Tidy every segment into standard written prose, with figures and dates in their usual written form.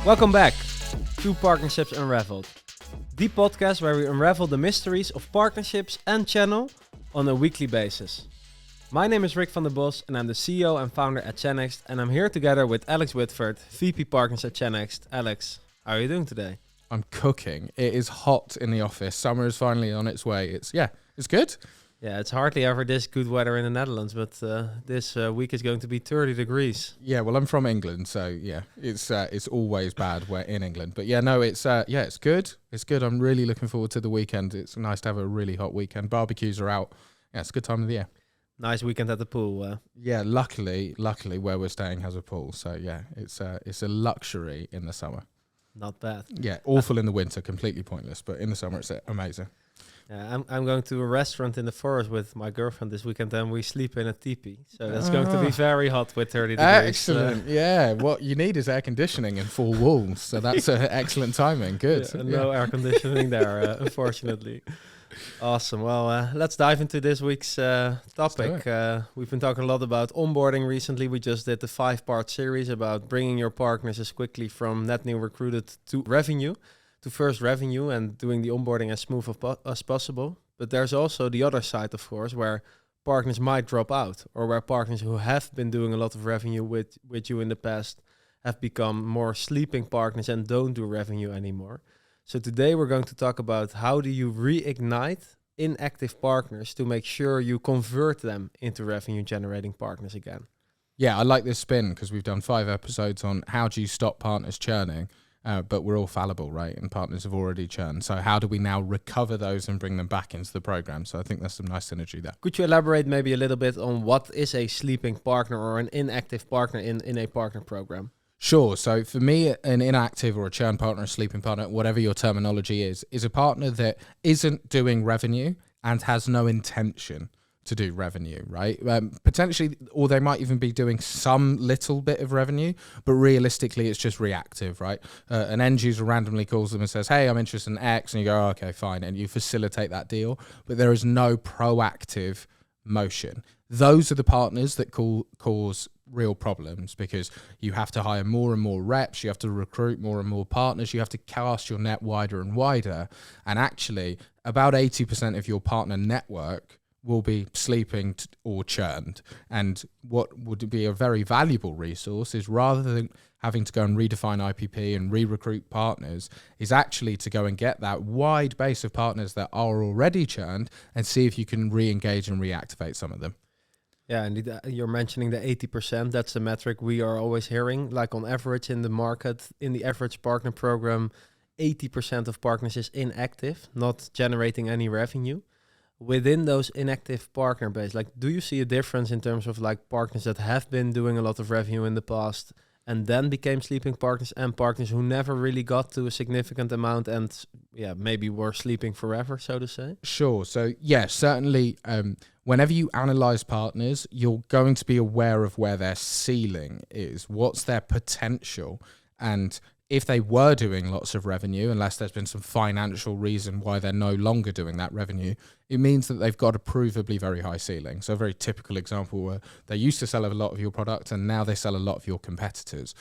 Welcome back to Partnerships Unraveled, the podcast where we unravel the mysteries of partnerships and channel on a weekly basis. My name is Rick van der Bos and I'm the CEO and founder at Chanext, and I'm here together with Alex Whitford, VP Partners at Chanext. Alex, how are you doing today? I'm cooking. It is hot in the office. Summer is finally on its way. It's good. Yeah, it's hardly ever this good weather in the Netherlands, but this week is going to be 30 degrees. Yeah, well, I'm from England, so yeah, it's always bad we're in England. But yeah, no, it's good. It's good. I'm really looking forward to the weekend. It's nice to have a really hot weekend. Barbecues are out. Yeah, it's a good time of the year. Nice weekend at the pool. Yeah, luckily where we're staying has a pool. So yeah, it's a luxury in the summer. Not bad. Yeah, awful in the winter, completely pointless. But in the summer, it's amazing. I'm going to a restaurant in the forest with my girlfriend this weekend, and we sleep in a teepee. So that's going to be very hot with 30 degrees. Excellent. Yeah, what you need is air conditioning and 4 walls. So that's excellent timing. Good. Yeah, no air conditioning there, unfortunately. Awesome. Well, let's dive into this week's topic. We've been talking a lot about onboarding recently. We just did the 5-part series about bringing your partners as quickly from net new recruited to revenue. To first revenue and doing the onboarding as smooth as possible. But there's also the other side, of course, where partners might drop out, or where partners who have been doing a lot of revenue with you in the past have become more sleeping partners and don't do revenue anymore. So today we're going to talk about how do you reignite inactive partners to make sure you convert them into revenue generating partners again. Yeah, I like this spin because we've done 5 episodes on how do you stop partners churning. But we're all fallible, right? And partners have already churned. So how do we now recover those and bring them back into the program? So I think there's some nice synergy there. Could you elaborate maybe a little bit on what is a sleeping partner or an inactive partner in a partner program? Sure. So for me, an inactive or a churn partner, a sleeping partner, whatever your terminology is a partner that isn't doing revenue and has no intention to do revenue, right? Potentially, or they might even be doing some little bit of revenue, but realistically, it's just reactive, right? An end user randomly calls them and says, hey, I'm interested in X, and you go, oh, okay, fine, and you facilitate that deal, but there is no proactive motion. Those are the partners that cause real problems because you have to hire more and more reps, you have to recruit more and more partners, you have to cast your net wider and wider, and actually, about 80% of your partner network will be sleeping or churned. And what would be a very valuable resource is rather than having to go and redefine IPP and re-recruit partners, is actually to go and get that wide base of partners that are already churned and see if you can re-engage and reactivate some of them. Yeah, and you're mentioning the 80%. That's the metric we are always hearing. Like on average in the market, in the average partner program, 80% of partners is inactive, not generating any revenue. Within those inactive partner base, like, do you see a difference in terms of like partners that have been doing a lot of revenue in the past and then became sleeping partners, and partners who never really got to a significant amount and maybe were sleeping forever, so to say? Sure. So yeah, certainly whenever you analyze partners, you're going to be aware of where their ceiling is, what's their potential, and if they were doing lots of revenue, unless there's been some financial reason why they're no longer doing that revenue, it means that they've got a provably very high ceiling. So a very typical example where they used to sell a lot of your product and now they sell a lot of your competitors.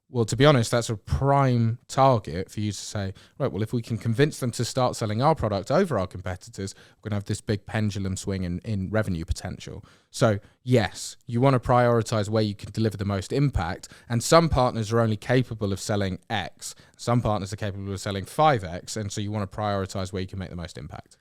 Well, to be honest, that's a prime target for you to say, right, well, if we can convince them to start selling our product over our competitors, we're going to have this big pendulum swing in revenue potential. So yes, you want to prioritize where you can deliver the most impact. And some partners are only capable of selling X. Some partners are capable of selling 5X. And so you want to prioritize where you can make the most impact.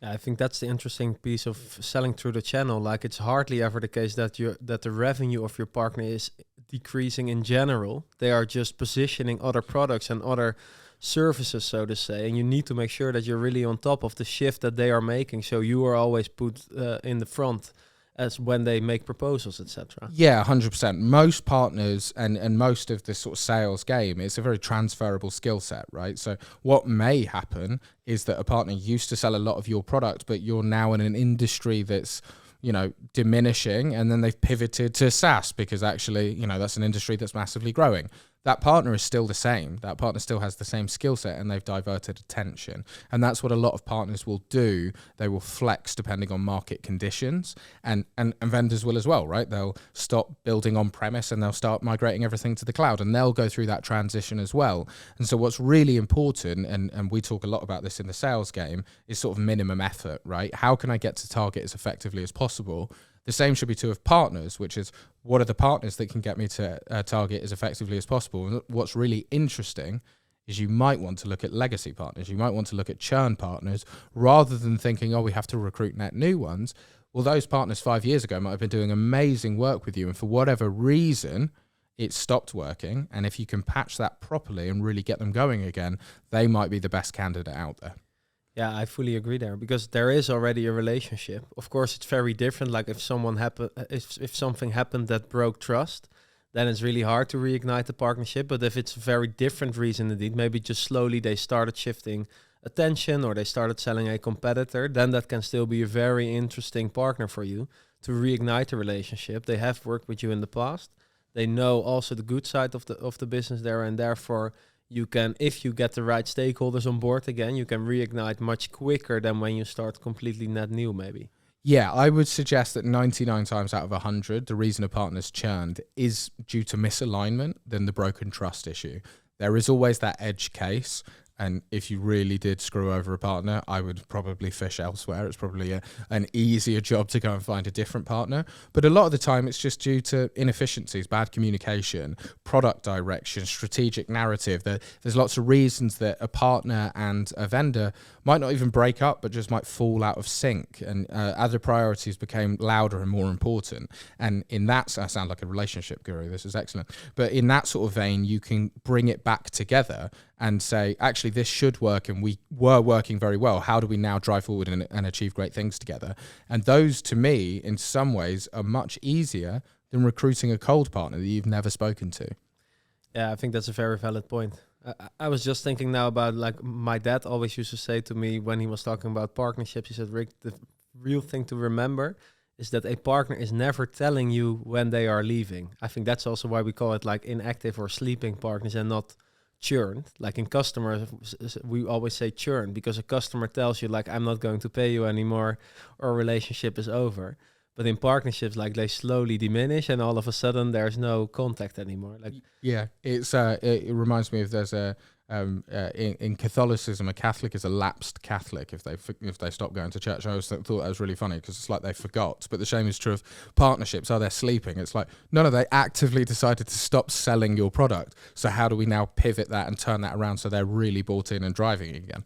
Yeah, I think that's the interesting piece of selling through the channel. Like, it's hardly ever the case that the revenue of your partner is decreasing in general. They are just positioning other products and other services, so to say, and you need to make sure that you're really on top of the shift that they are making, so you are always put in the front as when they make proposals, etc. Yeah, 100%. Most partners and most of this sort of sales game, it's a very transferable skill set, right? So what may happen is that a partner used to sell a lot of your product, but you're now in an industry that's, you know, diminishing, and then they've pivoted to SaaS because actually, you know, that's an industry that's massively growing. that partner is still the same. That partner still has the same skill set, and they've diverted attention. And that's what a lot of partners will do. They will flex depending on market conditions, and vendors will as well, right? They'll stop building on premise and they'll start migrating everything to the cloud, and they'll go through that transition as well. And so what's really important, and we talk a lot about this in the sales game, is sort of minimum effort, right? How can I get to target as effectively as possible? The same should be true of partners, which is what are the partners that can get me to target as effectively as possible? And what's really interesting is you might want to look at legacy partners. You might want to look at churn partners rather than thinking, oh, we have to recruit net new ones. Well, those partners 5 years ago might have been doing amazing work with you, and for whatever reason, it stopped working. And if you can patch that properly and really get them going again, they might be the best candidate out there. Yeah, I fully agree there, because there is already a relationship. Of course, it's very different. Like if something happened that broke trust, then it's really hard to reignite the partnership. But if it's a very different reason indeed, maybe just slowly they started shifting attention or they started selling a competitor, then that can still be a very interesting partner for you to reignite the relationship. They have worked with you in the past. They know also the good side of the business there, and therefore you can, if you get the right stakeholders on board again, you can reignite much quicker than when you start completely net new, maybe. Yeah, I would suggest that 99 times out of 100, the reason a partner's churned is due to misalignment than the broken trust issue. There is always that edge case. And if you really did screw over a partner, I would probably fish elsewhere. It's probably an easier job to go and find a different partner. But a lot of the time, it's just due to inefficiencies, bad communication, product direction, strategic narrative. There's lots of reasons that a partner and a vendor might not even break up, but just might fall out of sync. And other priorities became louder and more important. And in that, I sound like a relationship guru. This is excellent. But in that sort of vein, you can bring it back together and say, actually, this should work, and we were working very well. How do we now drive forward and achieve great things together? And those, to me, in some ways, are much easier than recruiting a cold partner that you've never spoken to. Yeah, I think that's a very valid point. I was just thinking now about, like, my dad always used to say to me when he was talking about partnerships, he said, Rick, the real thing to remember is that a partner is never telling you when they are leaving. I think that's also why we call it like inactive or sleeping partners and not churn. Like in customers, we always say churn because a customer tells you like, I'm not going to pay you anymore, or relationship is over. But in partnerships, like they slowly diminish and all of a sudden there's no contact anymore. Like, yeah, it's it reminds me of there's a in Catholicism, a Catholic is a lapsed Catholic if they stop going to church. I always thought that was really funny because it's like they forgot. But the same is true of partnerships. Oh, they're sleeping. It's like, no, they actively decided to stop selling your product. So how do we now pivot that and turn that around so they're really bought in and driving again?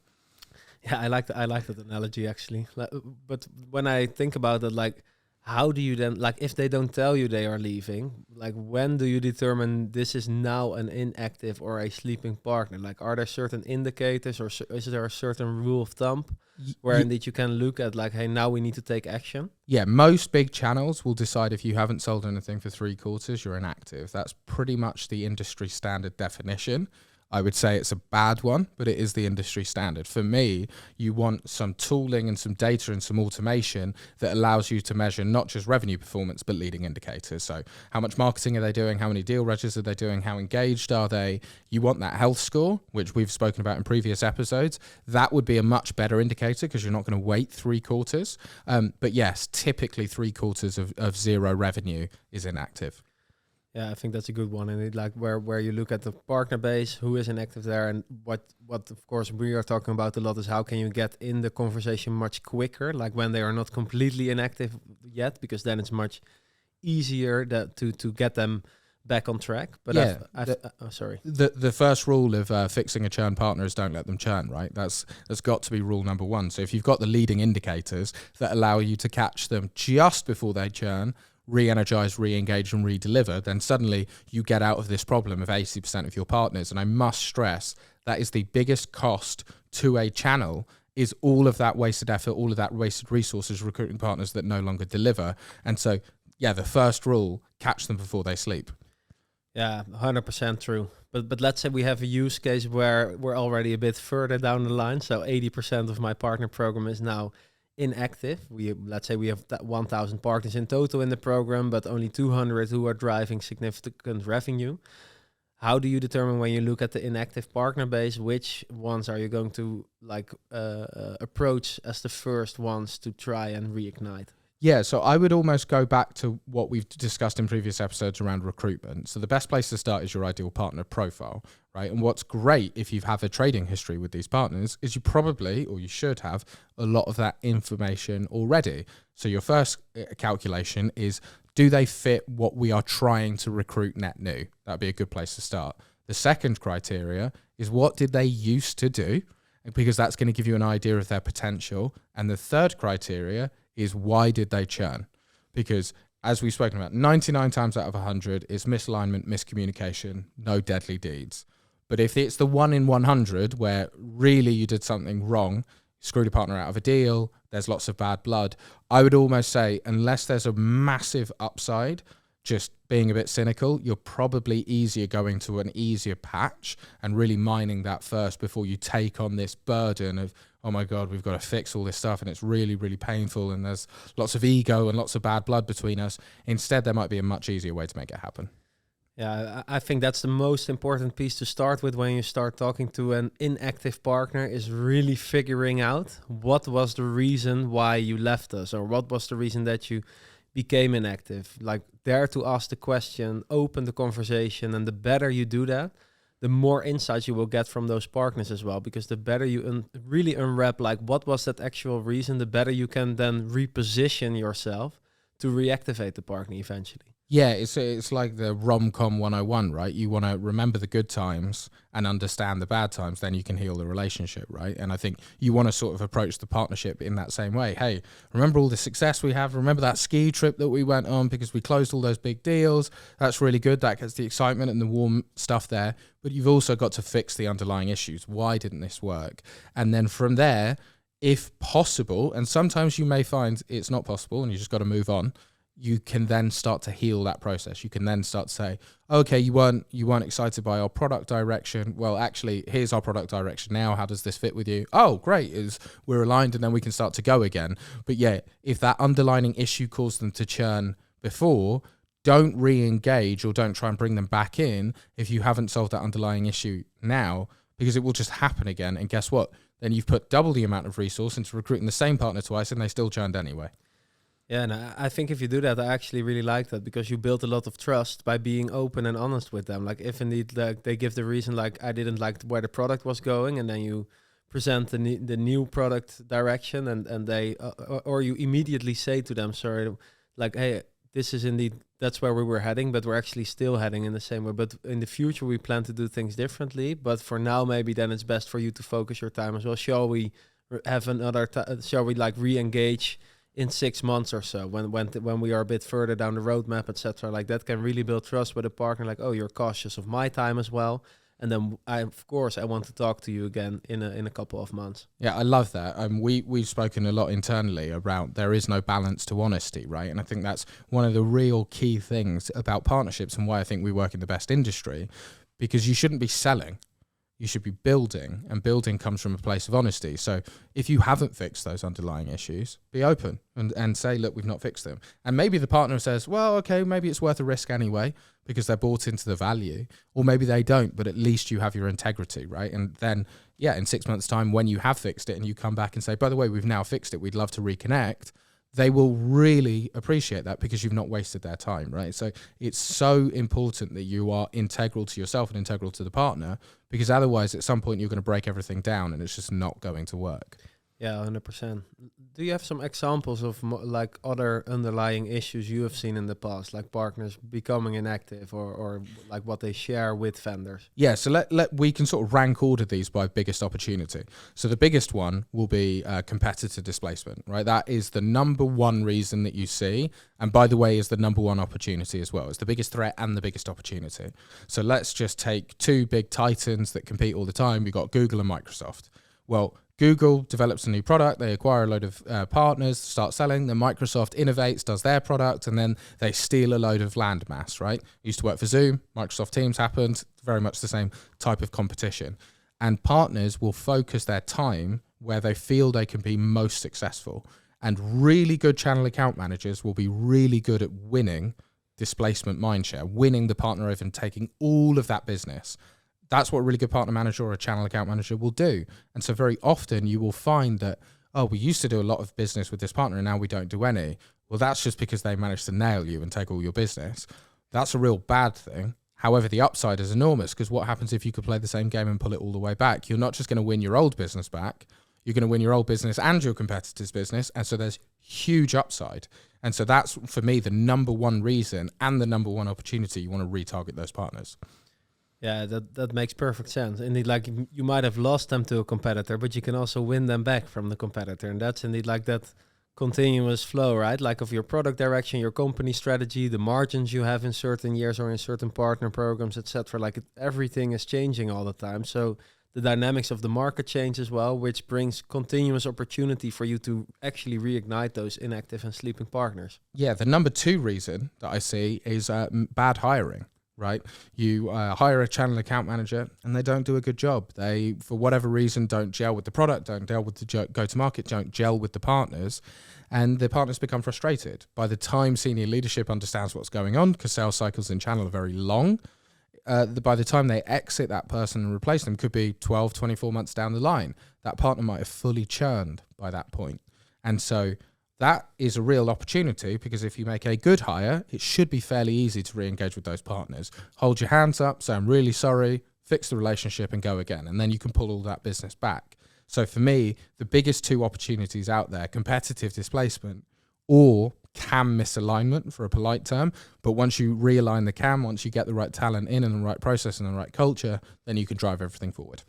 Yeah, I like that analogy actually. But when I think about it, like, how do you then, like, if they don't tell you they are leaving, like, when do you determine this is now an inactive or a sleeping partner? Like, are there certain indicators, or is there a certain rule of thumb where indeed you can look at, like, hey, now we need to take action? Yeah, most big channels will decide if you haven't sold anything for 3 quarters, you're inactive. That's pretty much the industry standard definition. I would say it's a bad one, but it is the industry standard. For me, you want some tooling and some data and some automation that allows you to measure not just revenue performance, but leading indicators. So how much marketing are they doing? How many deal registers are they doing? How engaged are they? You want that health score, which we've spoken about in previous episodes. That would be a much better indicator because you're not going to wait 3 quarters. But yes, typically 3 quarters of 0 revenue is inactive. Yeah, I think that's a good one. And it, like where you look at the partner base, who is inactive there, and what of course we are talking about a lot is how can you get in the conversation much quicker, like when they are not completely inactive yet, because then it's much easier to get them back on track. But yeah, sorry. The first rule of fixing a churn partner is don't let them churn, right? That's got to be rule number 1. So if you've got the leading indicators that allow you to catch them just before they churn, re-energize, re-engage, and re-deliver, then suddenly you get out of this problem of 80% of your partners. And I must stress that is the biggest cost to a channel, is all of that wasted effort, all of that wasted resources, recruiting partners that no longer deliver. And so, yeah, the first rule, catch them before they sleep. Yeah, 100% true. But let's say we have a use case where we're already a bit further down the line. So 80% of my partner program is now inactive. Let's say we have 1,000 partners in total in the program, but only 200 who are driving significant revenue. how do you determine when you look at the inactive partner base, which ones are you going to approach as the first ones to try and reignite? Yeah, so I would almost go back to what we've discussed in previous episodes around recruitment. So the best place to start is your ideal partner profile, right? And what's great if you have a trading history with these partners is you probably, or you should have, a lot of that information already. So your first calculation is, do they fit what we are trying to recruit net new? That'd be a good place to start. The second criteria is, what did they used to do? Because that's going to give you an idea of their potential. And the third criteria is, why did they churn? Because as we've spoken about, 99 times out of 100 is misalignment, miscommunication, no deadly deeds. But if it's the 1 in 100 where really you did something wrong, screwed a partner out of a deal, there's lots of bad blood, I would almost say, unless there's a massive upside, just being a bit cynical, you're probably easier going to an easier patch and really mining that first before you take on this burden of, oh my God, we've got to fix all this stuff and it's really, really painful and there's lots of ego and lots of bad blood between us. Instead, there might be a much easier way to make it happen. Yeah, I think that's the most important piece to start with when you start talking to an inactive partner, is really figuring out what was the reason why you left us, or what was the reason that you became inactive. Like, dare to ask the question, open the conversation, and the better you do that, the more insights you will get from those partners as well, because the better you really unwrap, like, what was that actual reason, the better you can then reposition yourself to reactivate the partner eventually. Yeah, it's like the rom-com 101, right? You want to remember the good times and understand the bad times, then you can heal the relationship, right? And I think you want to sort of approach the partnership in that same way. Hey, remember all the success we have? Remember that ski trip that we went on because we closed all those big deals? That's really good. That gets the excitement and the warm stuff there. But you've also got to fix the underlying issues. Why didn't this work? And then from there, if possible, and sometimes you may find it's not possible and you just got to move on, you can then start to heal that process. You can then start to say, okay, you weren't excited by our product direction. Well, actually, here's our product direction now. How does this fit with you? Oh, great. We're aligned, and then we can start to go again. But yeah, if that underlying issue caused them to churn before, don't re-engage or don't try and bring them back in if you haven't solved that underlying issue now, because it will just happen again. And guess what? Then you've put double the amount of resource into recruiting the same partner twice, and they still churned anyway. Yeah, and I think if you do that, I actually really like that, because you build a lot of trust by being open and honest with them. Like, if indeed they give the reason, like, I didn't like where the product was going, and then you present the new product direction, and they or you immediately say to them, sorry, like, hey, this is indeed, that's where we were heading, but we're actually still heading in the same way. But in the future, we plan to do things differently. But for now, maybe then it's best for you to focus your time as well. Shall we have another? Shall we like re-engage in 6 months or so, when we are a bit further down the roadmap, etc.? Like, that can really build trust with a partner. Like, oh, you're cautious of my time as well, and then I want to talk to you again in a couple of months. Yeah, I love that. We've spoken a lot internally around there is no balance to honesty, right? And I think that's one of the real key things about partnerships and why I think we work in the best industry, because you shouldn't be selling. You should be building, and building comes from a place of honesty. So if you haven't fixed those underlying issues, be open and say, look, we've not fixed them. And maybe the partner says, well, okay, maybe it's worth a risk anyway, because they're bought into the value, or maybe they don't, but at least you have your integrity, right? And then, yeah, in 6 months' time, when you have fixed it and you come back and say, by the way, we've now fixed it, we'd love to reconnect, they will really appreciate that, because you've not wasted their time, right? So it's so important that you are integral to yourself and integral to the partner, because otherwise at some point you're going to break everything down and it's just not going to work. Yeah, 100%. Do you have some examples of like other underlying issues you have seen in the past, like partners becoming inactive, or like what they share with vendors? Yeah, so we can sort of rank order these by biggest opportunity. So the biggest one will be competitor displacement, right? That is the number one reason that you see, and by the way, is the number one opportunity as well. It's the biggest threat and the biggest opportunity. So let's just take two big titans that compete all the time. We've got Google and Microsoft. Well, Google develops a new product, they acquire a load of partners, start selling, then Microsoft innovates, does their product, and then they steal a load of land mass, right? Used to work for Zoom, Microsoft Teams happened, very much the same type of competition. And partners will focus their time where they feel they can be most successful. And really good channel account managers will be really good at winning displacement mindshare, winning the partner over and taking all of that business. That's what a really good partner manager or a channel account manager will do. And so very often you will find that, oh, we used to do a lot of business with this partner and now we don't do any. Well, that's just because they managed to nail you and take all your business. That's a real bad thing. However, the upside is enormous, because what happens if you could play the same game and pull it all the way back? You're not just going to win your old business back. You're going to win your old business and your competitor's business. And so there's huge upside. And so that's, for me, the number one reason and the number one opportunity you want to retarget those partners. Yeah, that makes perfect sense. Indeed, like you might have lost them to a competitor, but you can also win them back from the competitor. And that's indeed like that continuous flow, right? Like of your product direction, your company strategy, the margins you have in certain years or in certain partner programs, etc. Like everything is changing all the time. So the dynamics of the market change as well, which brings continuous opportunity for you to actually reignite those inactive and sleeping partners. Yeah, the number two reason that I see is bad hiring. Right? You hire a channel account manager and they don't do a good job. They, for whatever reason, don't gel with the product, don't gel with the go-to-market, don't gel with the partners, and the partners become frustrated. By the time senior leadership understands what's going on, because sales cycles in channel are very long, by the time they exit that person and replace them could be 12, 24 months down the line. That partner might have fully churned by that point. And so that is a real opportunity, because if you make a good hire, it should be fairly easy to re-engage with those partners. Hold your hands up, say, I'm really sorry, fix the relationship and go again. And then you can pull all that business back. So for me, the biggest two opportunities out there, competitive displacement or CAM misalignment, for a polite term. But once you realign the CAM, once you get the right talent in and the right process and the right culture, then you can drive everything forward.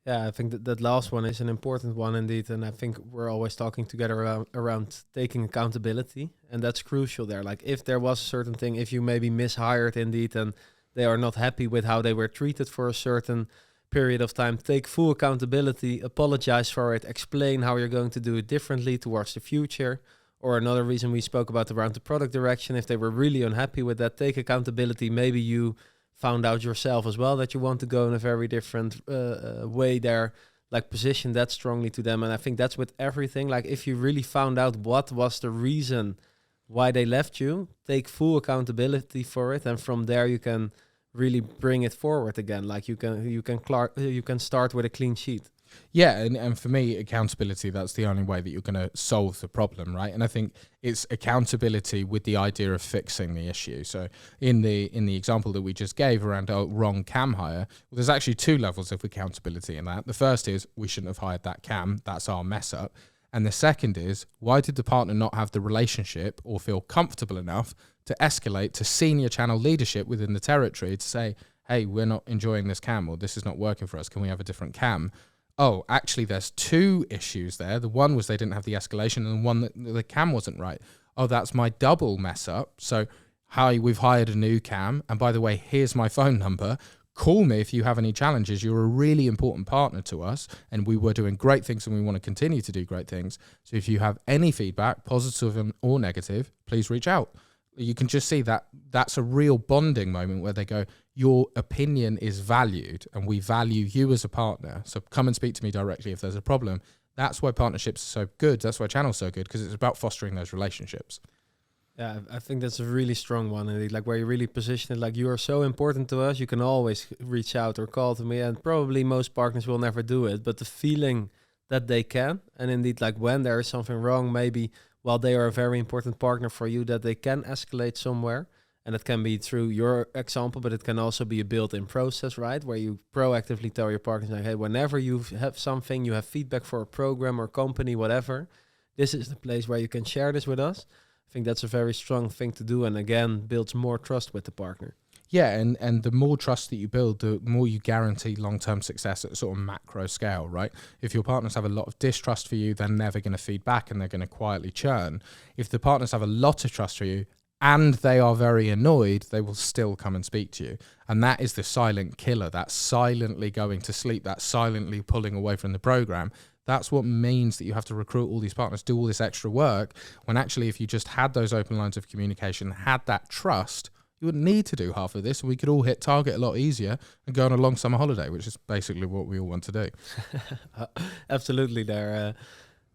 Yeah, I think that last one is an important one indeed. And I think we're always talking together around taking accountability. And that's crucial there. Like if there was a certain thing, if you maybe mishired indeed and they are not happy with how they were treated for a certain period of time, take full accountability, apologize for it, explain how you're going to do it differently towards the future. Or another reason we spoke about around the product direction, if they were really unhappy with that, take accountability. Maybe you found out yourself as well that you want to go in a very different way there, like position that strongly to them. And I think that's with everything. Like if you really found out what was the reason why they left you, take full accountability for it. And from there you can really bring it forward again. Like you can start with a clean sheet. Yeah, and for me, accountability, that's the only way that you're going to solve the problem, right? And I think it's accountability with the idea of fixing the issue. So in the example that we just gave around a wrong CAM hire, well, there's actually two levels of accountability in that. The first is we shouldn't have hired that CAM. That's our mess up. And the second is, why did the partner not have the relationship or feel comfortable enough to escalate to senior channel leadership within the territory to say, hey, we're not enjoying this CAM, or this is not working for us. Can we have a different CAM? Oh, actually, there's two issues there. The one was they didn't have the escalation, and the one that the CAM wasn't right. Oh, that's my double mess up. So, hi, we've hired a new CAM. And by the way, here's my phone number. Call me if you have any challenges. You're a really important partner to us, and we were doing great things, and we want to continue to do great things. So if you have any feedback, positive or negative, please reach out. You can just see that that's a real bonding moment where they go, your opinion is valued and we value you as a partner. So come and speak to me directly if there's a problem. That's why partnerships are so good. That's why channel's so good, because it's about fostering those relationships. Yeah, I think that's a really strong one indeed. Like where you really position it, like you are so important to us, you can always reach out or call to me, and probably most partners will never do it. But the feeling that they can, and indeed like when there is something wrong, maybe while they are a very important partner for you, that they can escalate somewhere. And it can be through your example, but it can also be a built-in process, right? Where you proactively tell your partners, like, hey, whenever you have something, you have feedback for a program or company, whatever, this is the place where you can share this with us. I think that's a very strong thing to do. And again, builds more trust with the partner. Yeah, and the more trust that you build, the more you guarantee long-term success at a sort of macro scale, right? If your partners have a lot of distrust for you, they're never going to feed back and they're going to quietly churn. If the partners have a lot of trust for you and they are very annoyed, they will still come and speak to you. And that is the silent killer. That's silently going to sleep. That's silently pulling away from the program. That's what means that you have to recruit all these partners, do all this extra work, when actually if you just had those open lines of communication, had that trust, you wouldn't need to do half of this, and we could all hit target a lot easier and go on a long summer holiday, which is basically what we all want to do. Absolutely there.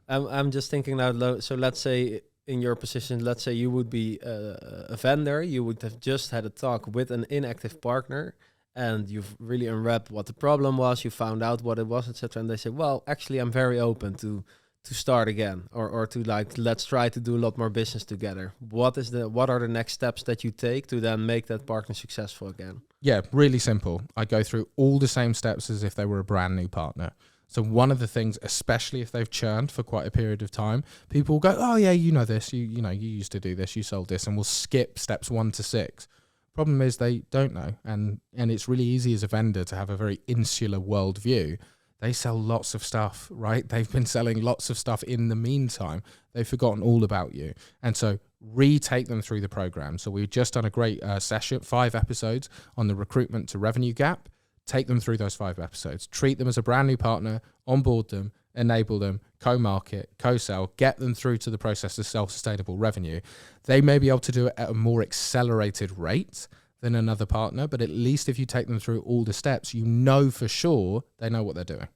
I'm just thinking now, so let's say in your position, let's say you would be a vendor, you would have just had a talk with an inactive partner, and you've really unwrapped what the problem was, you found out what it was, etc. And they say, well, actually, I'm very open to start again, or to like, let's try to do a lot more business together. What are the next steps that you take to then make that partner successful again? Yeah, really simple. I go through all the same steps as if they were a brand new partner. So one of the things, especially if they've churned for quite a period of time, people will go, oh yeah, you know this, you know, you used to do this, you sold this, and we'll skip steps 1 to 6. Problem is they don't know. And it's really easy as a vendor to have a very insular worldview. They sell lots of stuff, right? They've been selling lots of stuff in the meantime. They've forgotten all about you. And so retake them through the program. So we've just done a great session, 5 episodes on the recruitment to revenue gap. Take them through those 5 episodes. Treat them as a brand new partner, onboard them, enable them, co-market, co-sell, get them through to the process of self-sustainable revenue. They may be able to do it at a more accelerated rate than another partner, but at least if you take them through all the steps, you know for sure they know what they're doing.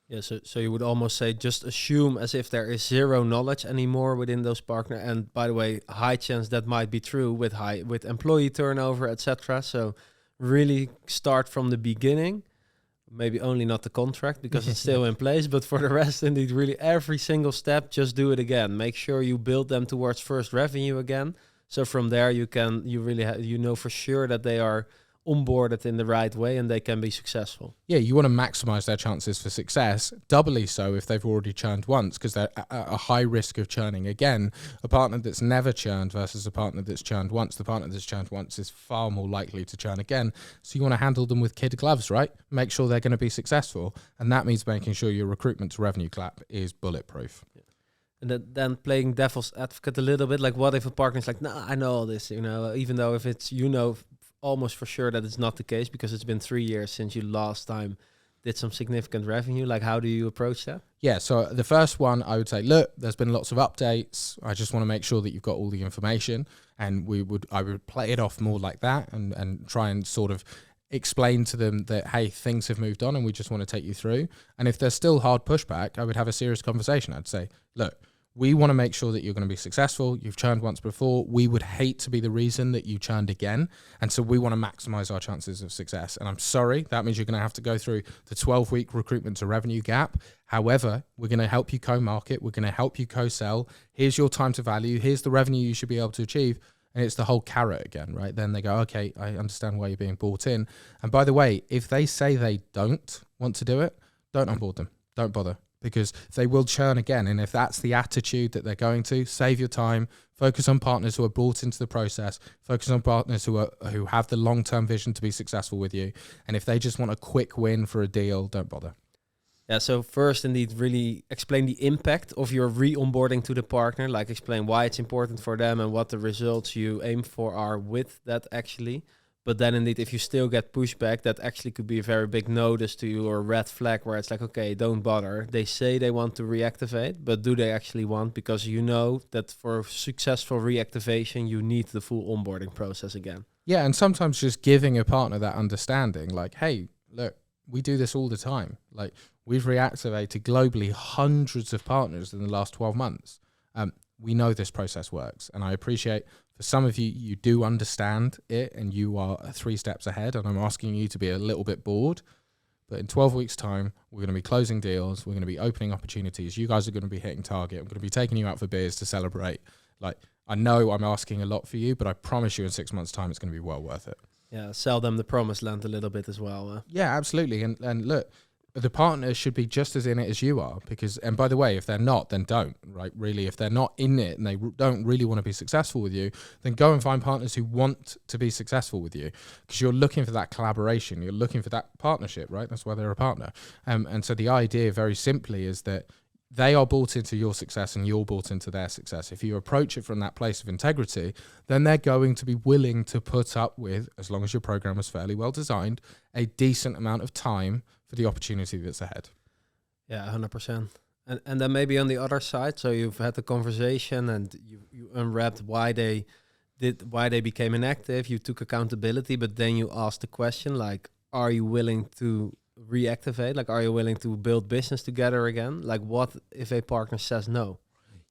Yeah, so you would almost say just assume as if there is zero knowledge anymore within those partners. And by the way, high chance that might be true with employee turnover, etc. So really start from the beginning. Maybe only not the contract because it's still in place, but for the rest, indeed, really every single step, just do it again. Make sure you build them towards first revenue again. So from there, you know for sure that they are onboarded in the right way and they can be successful. Yeah, you want to maximize their chances for success, doubly so if they've already churned once, because they're at a high risk of churning again. A partner that's never churned versus a partner that's churned once. The partner that's churned once is far more likely to churn again. So you want to handle them with kid gloves, right? Make sure they're going to be successful. And that means making sure your recruitment to revenue clap is bulletproof. Yeah. And then playing devil's advocate a little bit, like what if a partner is like, nah, I know all this, even though if it's, almost for sure that it's not the case because it's been 3 years since you last time did some significant revenue. Like, how do you approach that? Yeah, so the first one, I would say, look, there's been lots of updates. I just want to make sure that you've got all the information. And I would play it off more like that and try and sort of explain to them that, hey, things have moved on and we just want to take you through. And if there's still hard pushback, I would have a serious conversation. I'd say, look, we want to make sure that you're going to be successful. You've churned once before. We would hate to be the reason that you churned again. And so we want to maximize our chances of success. And I'm sorry, that means you're going to have to go through the 12-week recruitment to revenue gap. However, we're going to help you co-market. We're going to help you co-sell. Here's your time to value. Here's the revenue you should be able to achieve. And it's the whole carrot again, right? Then they go, okay, I understand why you're being brought in. And by the way, if they say they don't want to do it, don't onboard them. Don't bother. Because they will churn again. And if that's the attitude that they're going to, save your time, focus on partners who are brought into the process, focus on partners who have the long-term vision to be successful with you. And if they just want a quick win for a deal, don't bother. Yeah, so first, indeed, really explain the impact of your re-onboarding to the partner, like explain why it's important for them and what the results you aim for are with that actually. But then indeed, if you still get pushback, that actually could be a very big notice to you or a red flag where it's like, okay, don't bother. They say they want to reactivate, but do they actually want? Because you know that for successful reactivation, you need the full onboarding process again. Yeah, and sometimes just giving a partner that understanding, like, hey, look, we do this all the time. Like, we've reactivated globally hundreds of partners in the last 12 months. We know this process works, and I appreciate for some of you, you do understand it and you are 3 steps ahead, and I'm asking you to be a little bit bored. But in 12 weeks' time, we're going to be closing deals. We're going to be opening opportunities. You guys are going to be hitting target. I'm going to be taking you out for beers to celebrate. Like, I know I'm asking a lot for you, but I promise you in 6 months' time, it's going to be well worth it. Yeah, sell them the promised land a little bit as well. Yeah, absolutely. And look, the partners should be just as in it as you are, because, and by the way, if they're not, then don't, right? Really, if they're not in it and they don't really want to be successful with you, then go and find partners who want to be successful with you, because you're looking for that collaboration. You're looking for that partnership, right? That's why they're a partner. And so the idea very simply is that they are bought into your success and you're bought into their success. If you approach it from that place of integrity, then they're going to be willing to put up with, as long as your program is fairly well designed, a decent amount of time for the opportunity that's ahead. Yeah, 100%. And then maybe on the other side, so you've had the conversation and you unwrapped why they became inactive. You took accountability, but then you asked the question, like, are you willing to reactivate? Like, are you willing to build business together again? Like, what if a partner says no?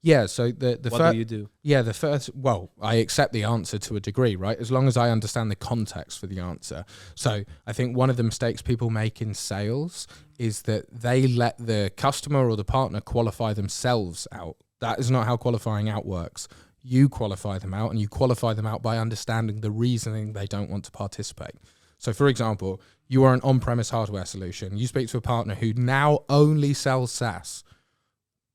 Yeah, so the what do you do? Yeah, the first, well, I accept the answer to a degree, right? As long as I understand the context for the answer. So I think one of the mistakes people make in sales is that they let the customer or the partner qualify themselves out. That is not how qualifying out works. You qualify them out, and you qualify them out by understanding the reasoning they don't want to participate. So for example, you are an on-premise hardware solution. You speak to a partner who now only sells SaaS.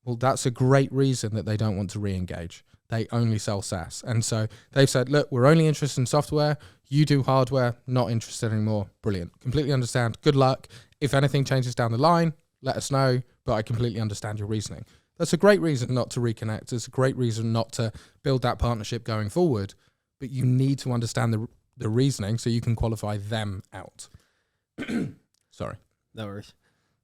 Well, that's a great reason that they don't want to re-engage. They only sell SaaS. And so they've said, look, we're only interested in software. You do hardware, not interested anymore. Brilliant. Completely understand. Good luck. If anything changes down the line, let us know. But I completely understand your reasoning. That's a great reason not to reconnect. It's a great reason not to build that partnership going forward. But you need to understand the reasoning so you can qualify them out. Sorry. No worries.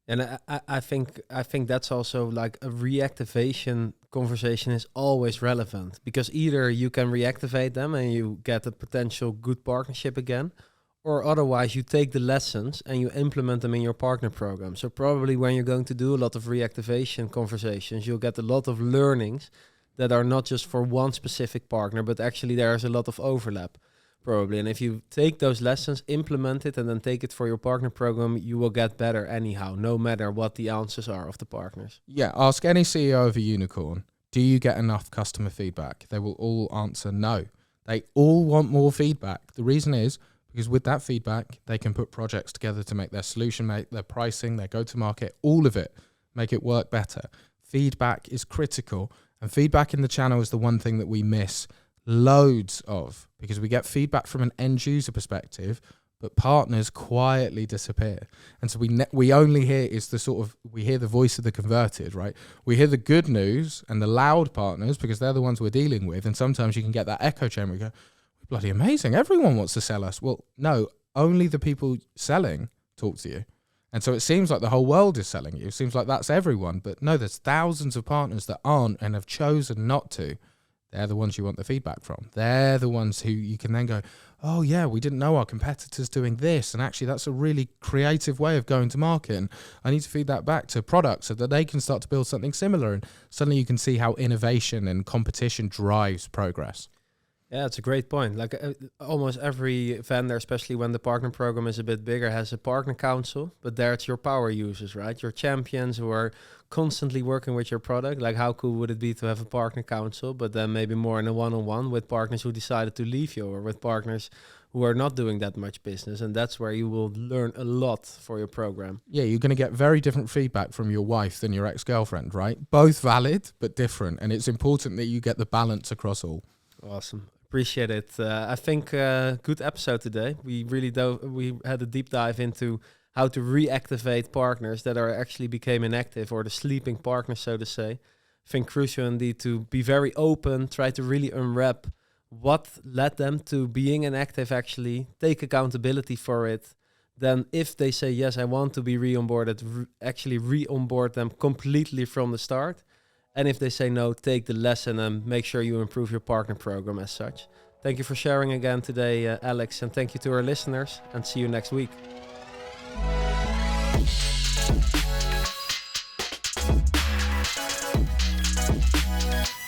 And I think that's also like a reactivation conversation is always relevant, because either you can reactivate them and you get a potential good partnership again, or otherwise you take the lessons and you implement them in your partner program. So probably when you're going to do a lot of reactivation conversations, you'll get a lot of learnings that are not just for one specific partner, but actually there's a lot of overlap. Probably. And if you take those lessons, implement it, and then take it for your partner program, you will get better anyhow, no matter what the answers are of the partners. Yeah, ask any CEO of a unicorn, do you get enough customer feedback? They will all answer no. They all want more feedback. The reason is because with that feedback, they can put projects together to make their solution, make their pricing, their go-to-market, all of it, make it work better. Feedback is critical, and feedback in the channel is the one thing that we miss loads of, because we get feedback from an end user perspective, but partners quietly disappear. And so we only hear is we hear the voice of the converted, right? We hear the good news and the loud partners because they're the ones we're dealing with. And sometimes you can get that echo chamber. We go, bloody amazing. Everyone wants to sell us. Well, no, only the people selling talk to you. And so it seems like the whole world is selling you. It seems like that's everyone. But no, there's thousands of partners that aren't and have chosen not to. They're the ones you want the feedback from. They're the ones who you can then go, oh yeah, we didn't know our competitors doing this. And actually that's a really creative way of going to market. And I need to feed that back to products so that they can start to build something similar. And suddenly you can see how innovation and competition drives progress. Yeah, it's a great point. Like almost every vendor, especially when the partner program is a bit bigger, has a partner council, but there it's your power users, right? Your champions who are constantly working with your product. Like how cool would it be to have a partner council, but then maybe more in a one-on-one with partners who decided to leave you, or with partners who are not doing that much business. And that's where you will learn a lot for your program. Yeah, you're going to get very different feedback from your wife than your ex-girlfriend, right? Both valid, but different. And it's important that you get the balance across all. Awesome. Appreciate it. I think good episode today. We really we had a deep dive into how to reactivate partners that are actually became inactive, or the sleeping partners, so to say. I think crucial indeed to be very open, try to really unwrap what led them to being inactive, actually take accountability for it. Then if they say, yes, I want to be re-onboarded, actually re-onboard them completely from the start. And if they say no, take the lesson and make sure you improve your partner program as such. Thank you for sharing again today, Alex, and thank you to our listeners, and see you next week.